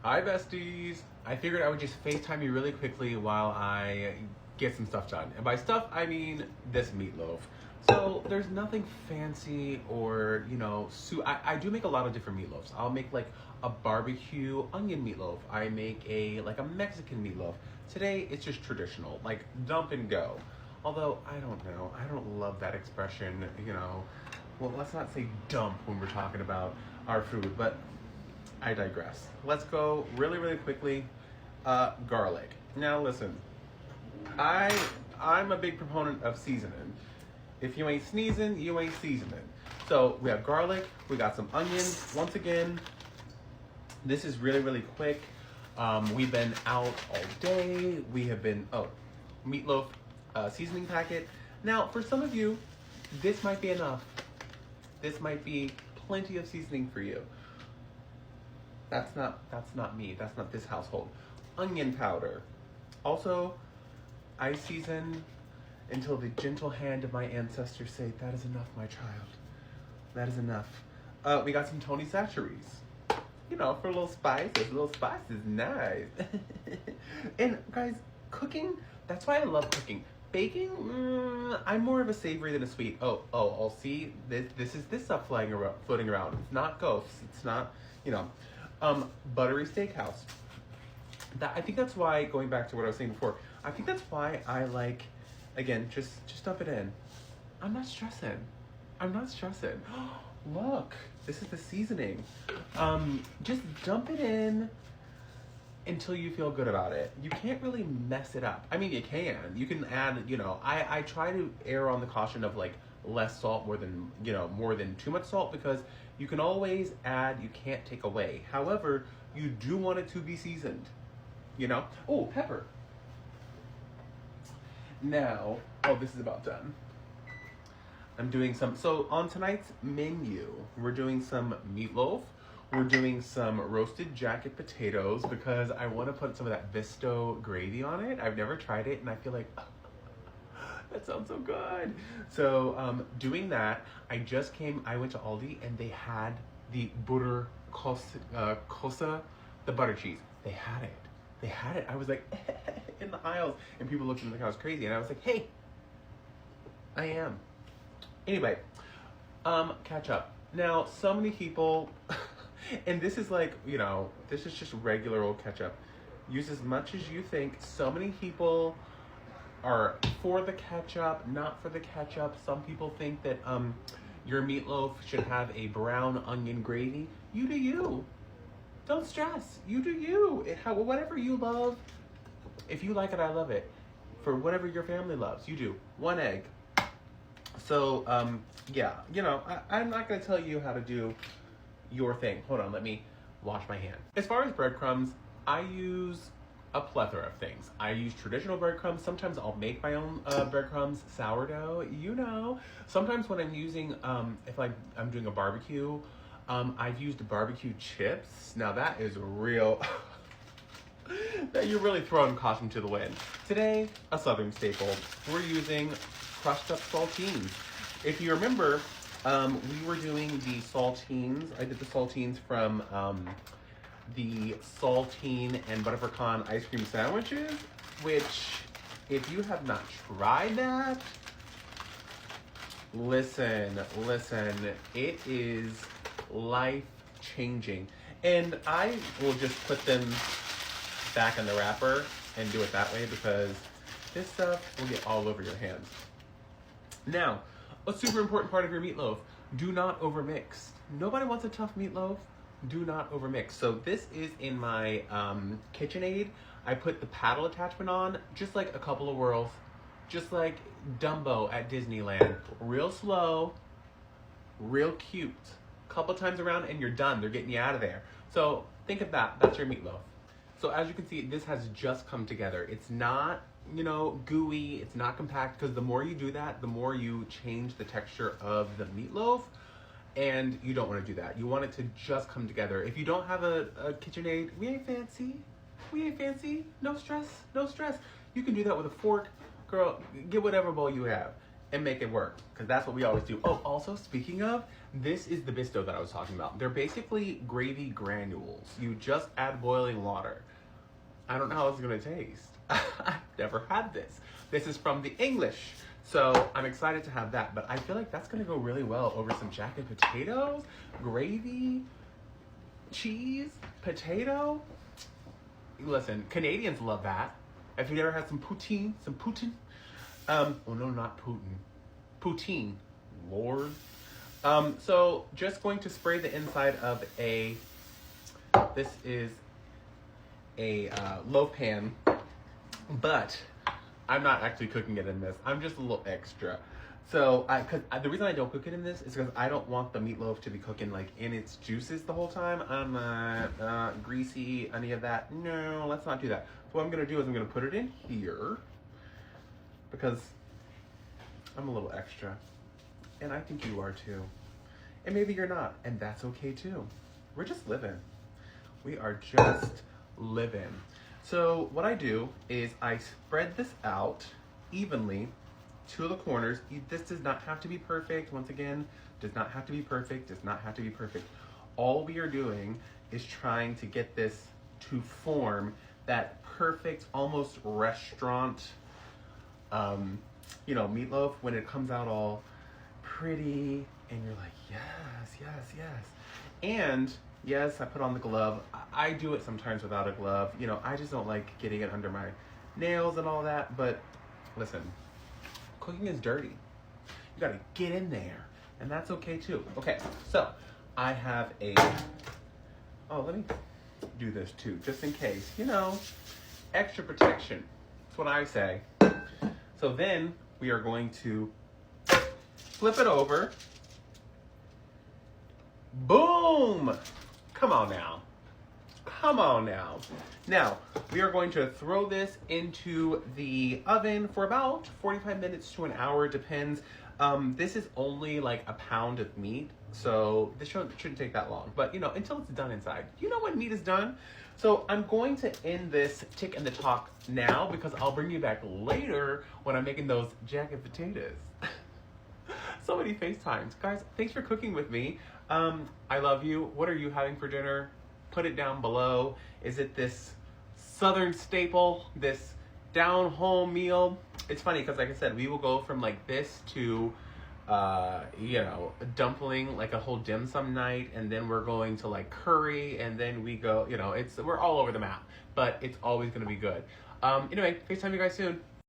Hi besties! I figured I would just FaceTime you really quickly while I get some stuff done. And by stuff, I mean this meatloaf. So there's nothing fancy or, I do make a lot of different meatloafs. I'll make like a barbecue onion meatloaf. I make a Mexican meatloaf. Today it's just traditional, like dump and go. Although, I don't know, I don't love that expression, Well, let's not say dump when we're talking about our food, but I digress. Let's go really, really quickly. Garlic. Now listen, I'm a big proponent of seasoning. If you ain't sneezing, you ain't seasoning. So we have garlic, we got some onions. Once again, this is really, really quick. We've been out all day. We have been, meatloaf seasoning packet. Now, for some of you, this might be enough. This might be plenty of seasoning for you. That's not me. That's not this household. Onion powder. Also, I season until the gentle hand of my ancestors say, "That is enough, my child. That is enough." We got some Tony Chachere's. For a little spice. A little spice is nice. And guys, cooking, that's why I love cooking. Baking, I'm more of a savory than a sweet. I'll see this stuff floating around. It's not ghosts. It's not, buttery steakhouse. I think that's why, going back to what I was saying before, I think that's why I like, again, just dump it in. I'm not stressing. Look, this is the seasoning. Just dump it in until you feel good about it. You can't really mess it up. I mean, you can. You can add, I try to err on the caution of like less salt more than too much salt, because you can always add, you can't take away. However, you do want it to be seasoned, Oh, pepper. Now, this is about done. I'm doing so on tonight's menu, we're doing some meatloaf. We're doing some roasted jacket potatoes because I want to put some of that Visto gravy on it. I've never tried it and I feel like, that sounds so good. So doing that, I went to Aldi and they had the butter cosa, the butter cheese. They had it. I was like, in the aisles, and people looked at me like I was crazy. And I was like, hey, I am. Anyway, ketchup. Now, so many people, and this is like, this is just regular old ketchup. Use as much as you think. So many people are for the ketchup, not for the ketchup. Some people think that your meatloaf should have a brown onion gravy. You do you. Don't stress. You do you. Whatever you love. If you like it, I love it. For whatever your family loves, you do. 1 egg. So, I'm not going to tell you how to do your thing. Hold on, let me wash my hand. As far as breadcrumbs, I use a plethora of things. I use traditional breadcrumbs. Sometimes I'll make my own breadcrumbs, sourdough, Sometimes when I'm using, if I'm doing a barbecue, I've used barbecue chips. Now that is real, that you're really throwing caution to the wind. Today, a Southern staple. We're using crushed up saltines. If you remember, we were doing the saltines. I did the saltines from the saltine and butter pecan ice cream sandwiches, which, if you have not tried that, listen, it is life-changing. And I will just put them back in the wrapper and do it that way, because this stuff will get all over your hands. Now, a super important part of your meatloaf, do not overmix. Nobody wants a tough meatloaf. Do not overmix. So this is in my KitchenAid. I put the paddle attachment on, just like a couple of whirls, just like Dumbo at Disneyland. Real slow, real cute. Couple times around and you're done. They're getting you out of there. So think of that. That's your meatloaf. So as you can see, this has just come together. It's not, gooey. It's not compact, because the more you do that, the more you change the texture of the meatloaf. And you don't want to do that. You want it to just come together. If you don't have a KitchenAid, we ain't fancy. No stress. You can do that with a fork. Girl, get whatever bowl you have. and make it work, because that's what we always do. Oh, also, speaking of, this is the Bisto that I was talking about. They're basically gravy granules. You just add boiling water. I don't know how it's gonna taste. I've never had this. This is from the English, so I'm excited to have that, but I feel like that's gonna go really well over some jack and potatoes, gravy, cheese, potato. Listen, Canadians love that. If you've ever had some poutine, oh no, not Putin. Poutine. Lord. So just going to spray the inside of this is a loaf pan, but I'm not actually cooking it in this. I'm just a little extra. So, the reason I don't cook it in this is because I don't want the meatloaf to be cooking like in its juices the whole time. I'm not greasy, any of that. No, let's not do that. So what I'm gonna do is I'm gonna put it in here because I'm a little extra, and I think you are too. And maybe you're not, and that's okay too. We're just living. We are just living. So what I do is I spread this out evenly to the corners. This does not have to be perfect. Once again, does not have to be perfect, does not have to be perfect. All we are doing is trying to get this to form that perfect, almost restaurant, meatloaf when it comes out all pretty and you're like, yes, yes, yes. And yes, I put on the glove. I do it sometimes without a glove. I just don't like getting it under my nails and all that, but listen, cooking is dirty. You gotta get in there, and that's okay too. Okay, so I have let me do this too, just in case, extra protection. That's what I say. So then we are going to flip it over. Boom! Come on now. Come on now. Now, we are going to throw this into the oven for about 45 minutes to an hour, depends. This is only like a pound of meat, so this shouldn't take that long. But, until it's done inside. You know when meat is done? So I'm going to end this tick and the talk now because I'll bring you back later when I'm making those jack and potatoes. So many FaceTimes. Guys, thanks for cooking with me. I love you. What are you having for dinner? Put it down below. Is it this southern staple, this down home meal? It's funny because, like I said, we will go from like this to, a dumpling, like a whole dim sum night, and then we're going to like curry, and then we go, we're all over the map, but it's always going to be good. Anyway, FaceTime you guys soon.